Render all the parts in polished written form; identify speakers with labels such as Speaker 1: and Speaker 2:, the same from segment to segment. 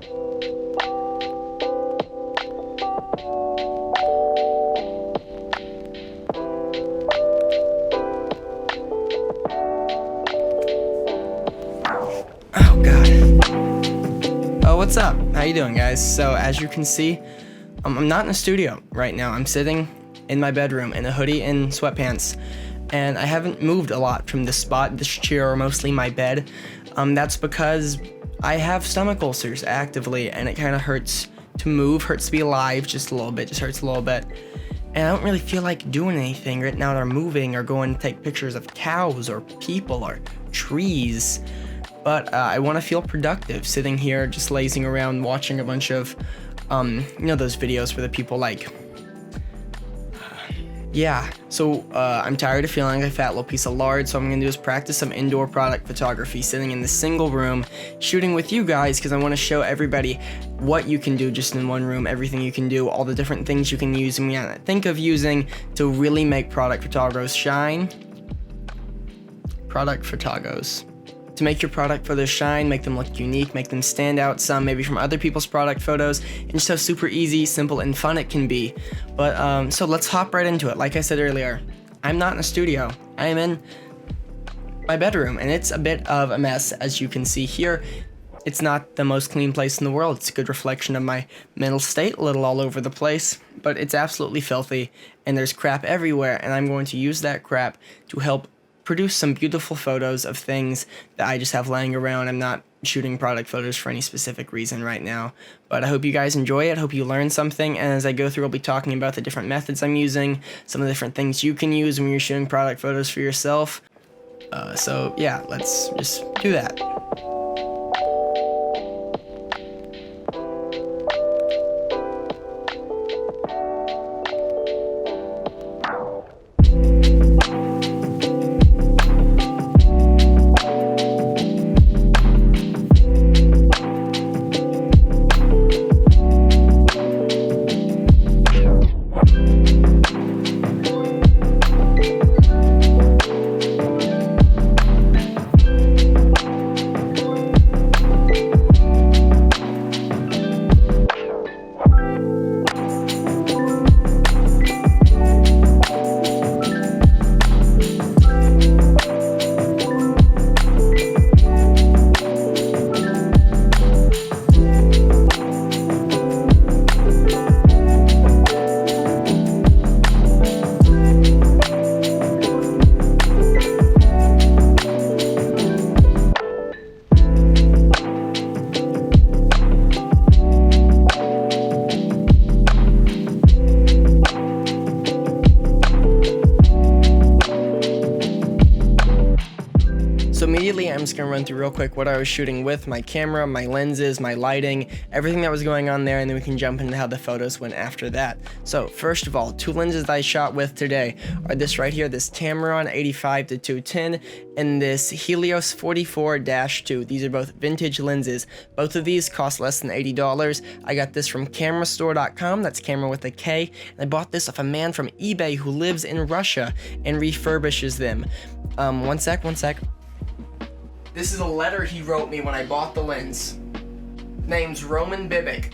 Speaker 1: Oh god. Oh, what's up? How you doing, guys? So as you can see, I'm not in a studio right now. I'm sitting in my bedroom in a hoodie and sweatpants, and I haven't moved a lot from this spot, this chair, or mostly my bed. That's because I have stomach ulcers actively, and it kind of hurts to move, hurts to be alive just a little bit, just hurts a little bit. And I don't really feel like doing anything right now, or moving, or going to take pictures of cows, or people, or trees. But I want to feel productive sitting here just lazing around watching a bunch of, those videos where the people like, yeah. So I'm tired of feeling like a fat little piece of lard, so I'm going to do is practice some indoor product photography, sitting in this single room, shooting with you guys, because I want to show everybody what you can do just in one room, everything you can do, all the different things you can use and think of using to really make product photographers shine. Product photographers. To make your product photos shine, make them look unique, make them stand out some, maybe from other people's product photos, and just how super easy, simple, and fun it can be. But, so let's hop right into it. Like I said earlier, I'm not in a studio. I am in my bedroom, and it's a bit of a mess, as you can see here. It's not the most clean place in the world. It's a good reflection of my mental state, a little all over the place, but it's absolutely filthy, and there's crap everywhere, and I'm going to use that crap to help produce some beautiful photos of things that I just have laying around. I'm not shooting product photos for any specific reason right now, but I hope you guys enjoy it. Hope you learn something, and as I go through, I'll be talking about the different methods I'm using, some of the different things you can use when you're shooting product photos for yourself. So yeah, let's just do that. Immediately, I'm just going to run through real quick what I was shooting with, my camera, my lenses, my lighting, everything that was going on there, and then we can jump into how the photos went after that. So first of all, two lenses that I shot with today are this right here, this Tamron 85-210 and this Helios 44-2. These are both vintage lenses. Both of these cost less than $80. I got this from camerastore.com, that's camera with a K, and I bought this off a man from eBay who lives in Russia and refurbishes them. One sec. This is a letter he wrote me when I bought the lens. Name's Roman Bibic.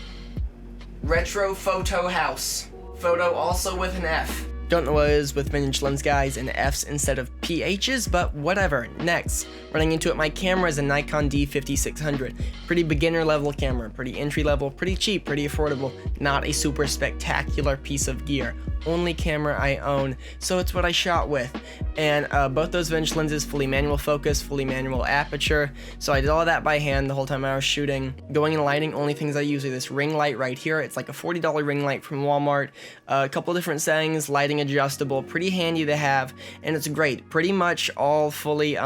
Speaker 1: Retro Photo House. Photo also with an F. Don't know what it is with vintage lens guys and F's instead of PH's, but whatever. Next, running into it, my camera is a Nikon D5600. Pretty beginner level camera, pretty entry level, pretty cheap, pretty affordable, not a super spectacular piece of gear. Only camera I own, so it's what I shot with. And both those vintage lenses, fully manual focus, fully manual aperture, so I did all of that by hand the whole time I was shooting. Going in lighting, only things I use are this ring light right here. It's like a $40 ring light from Walmart. A couple different settings, lighting adjustable, pretty handy to have, and it's great. Pretty much all fully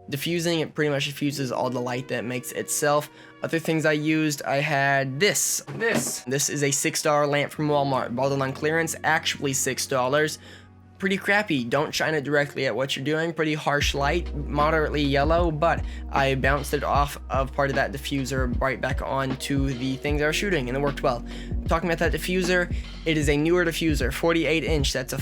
Speaker 1: diffusing. It pretty much diffuses all the light that it makes itself. Other things I used, I had this. This is a $6 lamp from Walmart. Bought it on clearance, actually $6. Pretty crappy. Don't shine it directly at what you're doing. Pretty harsh light, moderately yellow, but I bounced it off of part of that diffuser right back onto the things I was shooting, and it worked well. Talking about that diffuser, it is a newer diffuser, 48 inch. That's a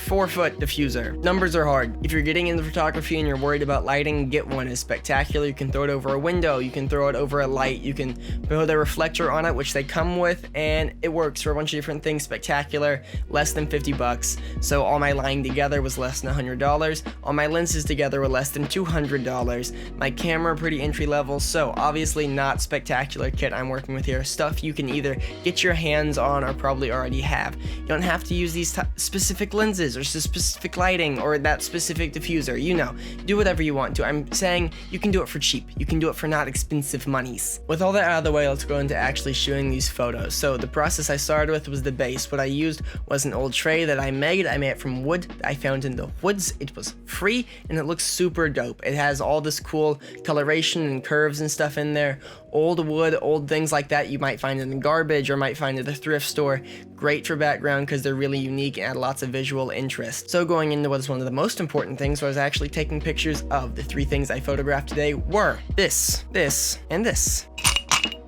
Speaker 1: 4-foot diffuser. Numbers are hard. If you're getting into photography and you're worried about lighting, get one. It's spectacular. You can throw it over a window, you can throw it over a light, you can put a reflector on it, which they come with, and it works for a bunch of different things. Spectacular, less than 50 bucks. So all my lighting together was less than $100. All my lenses together were less than $200. My camera pretty entry level, so obviously not spectacular kit I'm working with here. Stuff you can either get your hands on or probably already have. You don't have to use these specific lenses or specific lighting or that specific diffuser. You know, do whatever you want to. I'm saying you can do it for cheap. You can do it for not expensive monies. With all that out of the way, let's go into actually shooting these photos. So the process I started with was the base. What I used was an old tray that I made. I made it from wood that I found in the woods. It was free and it looks super dope. It has all this cool coloration and curves and stuff in there. Old wood, old things like that you might find in the garbage or might find at the thrift store. Great for background because they're really unique and add lots of visual interest. So going into what is one of the most important things was actually taking pictures of. The 3 things I photographed today were this, and this.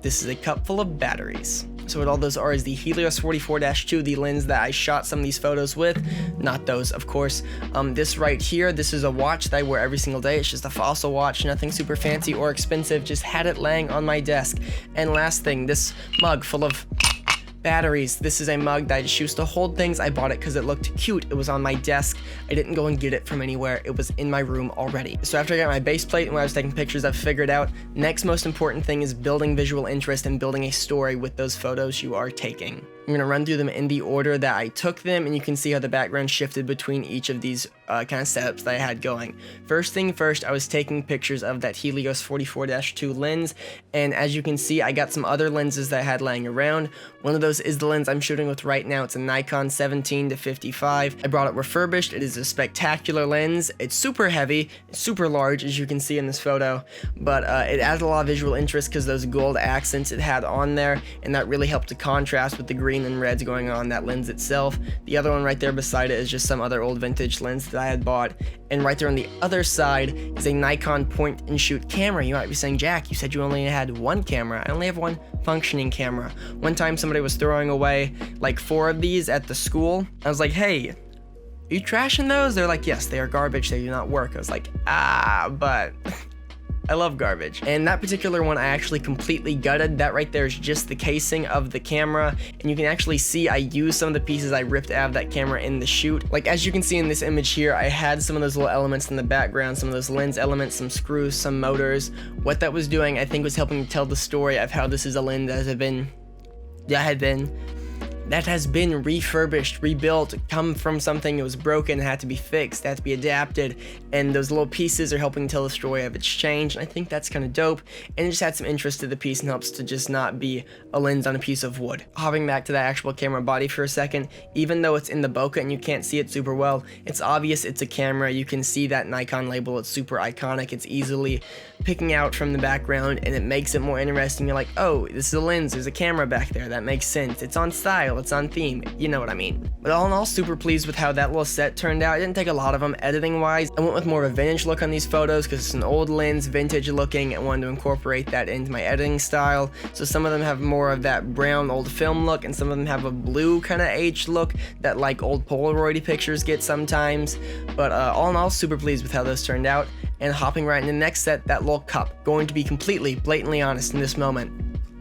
Speaker 1: This is a cup full of batteries. So what all those are is the Helios 44-2, the lens that I shot some of these photos with. Not those, of course. This right here, this is a watch that I wear every single day. It's just a fossil watch, nothing super fancy or expensive. Just had it laying on my desk. And last thing, this mug full of batteries. This is a mug that I just used to hold things. I bought it because it looked cute. It was on my desk. I didn't go and get it from anywhere. It was in my room already. So after I got my base plate and when I was taking pictures, I've figured out next most important thing is building visual interest and building a story with those photos you are taking. I'm going to run through them in the order that I took them, and you can see how the background shifted between each of these kind of setups that I had going. First thing first, I was taking pictures of that Helios 44-2 lens, and as you can see, I got some other lenses that I had laying around. One of those is the lens I'm shooting with right now. It's a Nikon 17-55. I brought it refurbished. It is a spectacular lens. It's super heavy, super large, as you can see in this photo, but it added a lot of visual interest because those gold accents it had on there, and that really helped to contrast with the green and reds going on that lens itself. The other one right there beside it is just some other old vintage lens that I had bought, and right there on the other side is a Nikon point and shoot camera. You might be saying, Jack, you said you only had one camera. I only have one functioning camera. One time somebody was throwing away like 4 of these at the school. I was like, hey, are you trashing those? They're like, yes, they are garbage, they do not work. I was like, but I love garbage. And that particular one I actually completely gutted. That right there is just the casing of the camera, and you can actually see I used some of the pieces I ripped out of that camera in the shoot. Like as you can see in this image here, I had some of those little elements in the background, some of those lens elements, some screws, some motors. What that was doing, I think, was helping to tell the story of how this is a lens that has been refurbished, rebuilt, come from something that was broken, had to be fixed, had to be adapted, and those little pieces are helping tell the story of its change, and I think that's kind of dope, and it just adds some interest to the piece and helps to just not be a lens on a piece of wood. Hopping back to that actual camera body for a second, even though it's in the bokeh and you can't see it super well, it's obvious it's a camera. You can see that Nikon label, it's super iconic, it's easily picking out from the background, and it makes it more interesting. You're like, oh, this is a lens, there's a camera back there, that makes sense, it's on style, it's on theme, you know what I mean. But all in all, super pleased with how that little set turned out. I didn't take a lot of them editing wise. I went with more of a vintage look on these photos because it's an old lens, vintage looking, and wanted to incorporate that into my editing style. So some of them have more of that brown old film look, and some of them have a blue kind of aged look that like old Polaroid pictures get sometimes. But all in all, super pleased with how those turned out. And hopping right into the next set, that little cup. Going to be completely, blatantly honest in this moment,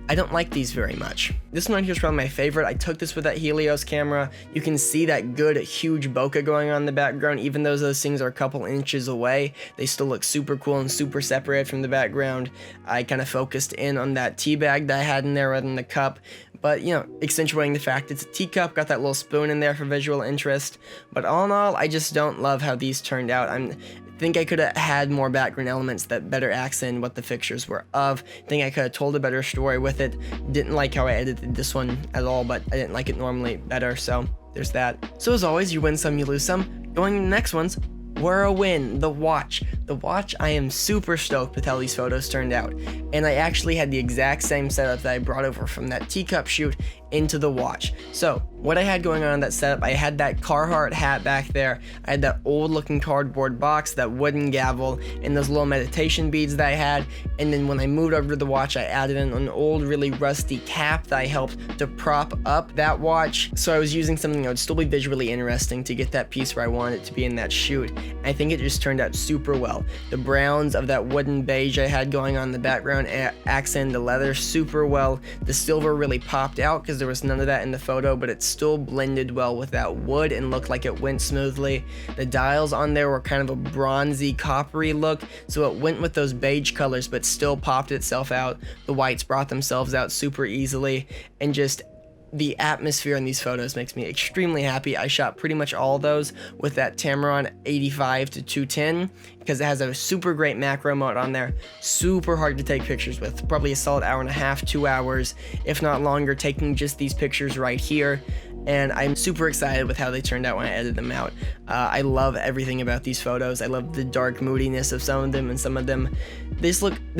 Speaker 1: I don't like these very much. This one right here is probably my favorite. I took this with that Helios camera. You can see that good, huge bokeh going on in the background. Even though those things are a couple inches away, they still look super cool and super separated from the background. I kind of focused in on that tea bag that I had in there rather than the cup. But, you know, accentuating the fact it's a teacup, got that little spoon in there for visual interest. But all in all, I just don't love how these turned out. I think I could have had more background elements that better accent what the fixtures were of. I think I could have told a better story with it. Didn't like how I edited this one at all, but I didn't like it normally better, so there's that. So as always, you win some, you lose some. Going to the next ones were a win. The watch. The watch, I am super stoked with how these photos turned out. And I actually had the exact same setup that I brought over from that teacup shoot into the watch. So what I had going on in that setup, I had that Carhartt hat back there, I had that old looking cardboard box, that wooden gavel, and those little meditation beads that I had, and then when I moved over to the watch, I added in an old really rusty cap that I helped to prop up that watch. So I was using something that would still be visually interesting to get that piece where I wanted it to be in that shoot. I think it just turned out super well. The browns of that wooden beige I had going on in the background accented the leather super well. The silver really popped out because there was none of that in the photo, but it still blended well with that wood and looked like it went smoothly. The dials on there were kind of a bronzy, coppery look, so it went with those beige colors but still popped itself out. The whites brought themselves out super easily, and just the atmosphere in these photos makes me extremely happy. I shot pretty much all those with that Tamron 85 to 210 because it has a super great macro mode on there. Super hard to take pictures with. Probably a solid hour and a half, 2 hours, if not longer, taking just these pictures right here. And I'm super excited with how they turned out when I edited them out. I love everything about these photos. I love the dark moodiness of some of them, and some of them, they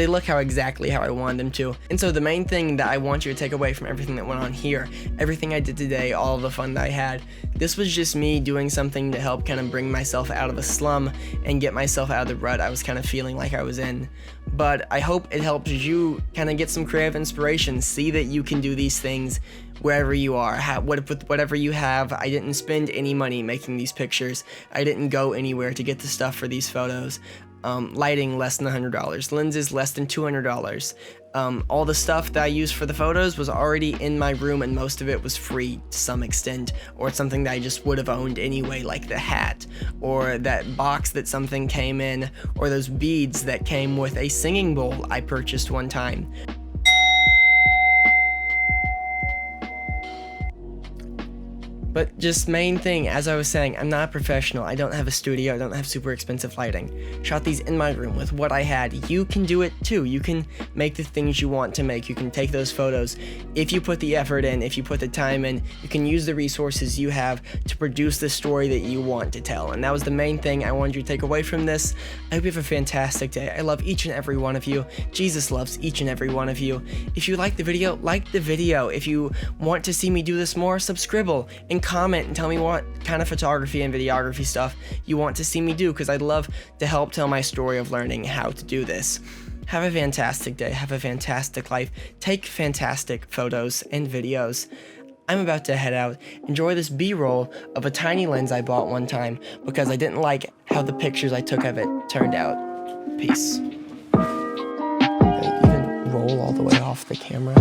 Speaker 1: look exactly how I wanted them to. And so the main thing that I want you to take away from everything that went on here, everything I did today, all of the fun that I had, this was just me doing something to help kind of bring myself out of a slum and get myself out of the rut I was kind of feeling like I was in. But I hope it helps you kind of get some creative inspiration, see that you can do these things wherever you are, with whatever you have. I didn't spend any money making these pictures. I didn't go anywhere to get the stuff for these photos. Lighting less than $100, lenses less than $200. All the stuff that I used for the photos was already in my room, and most of it was free to some extent, or it's something that I just would have owned anyway, like the hat, or that box that something came in, or those beads that came with a singing bowl I purchased one time. But just main thing, as I was saying, I'm not a professional. I don't have a studio. I don't have super expensive lighting. Shot these in my room with what I had. You can do it too. You can make the things you want to make. You can take those photos. If you put the effort in, if you put the time in, you can use the resources you have to produce the story that you want to tell. And that was the main thing I wanted you to take away from this. I hope you have a fantastic day. I love each and every one of you. Jesus loves each and every one of you. If you like the video, like the video. If you want to see me do this more, subscribe and comment and tell me what kind of photography and videography stuff you want to see me do, because I'd love to help tell my story of learning how to do this. Have a fantastic day. Have a fantastic life. Take fantastic photos and videos. I'm about to head out. Enjoy this B-roll of a tiny lens I bought one time because I didn't like how the pictures I took of it turned out. Peace. Did I even roll all the way off the camera?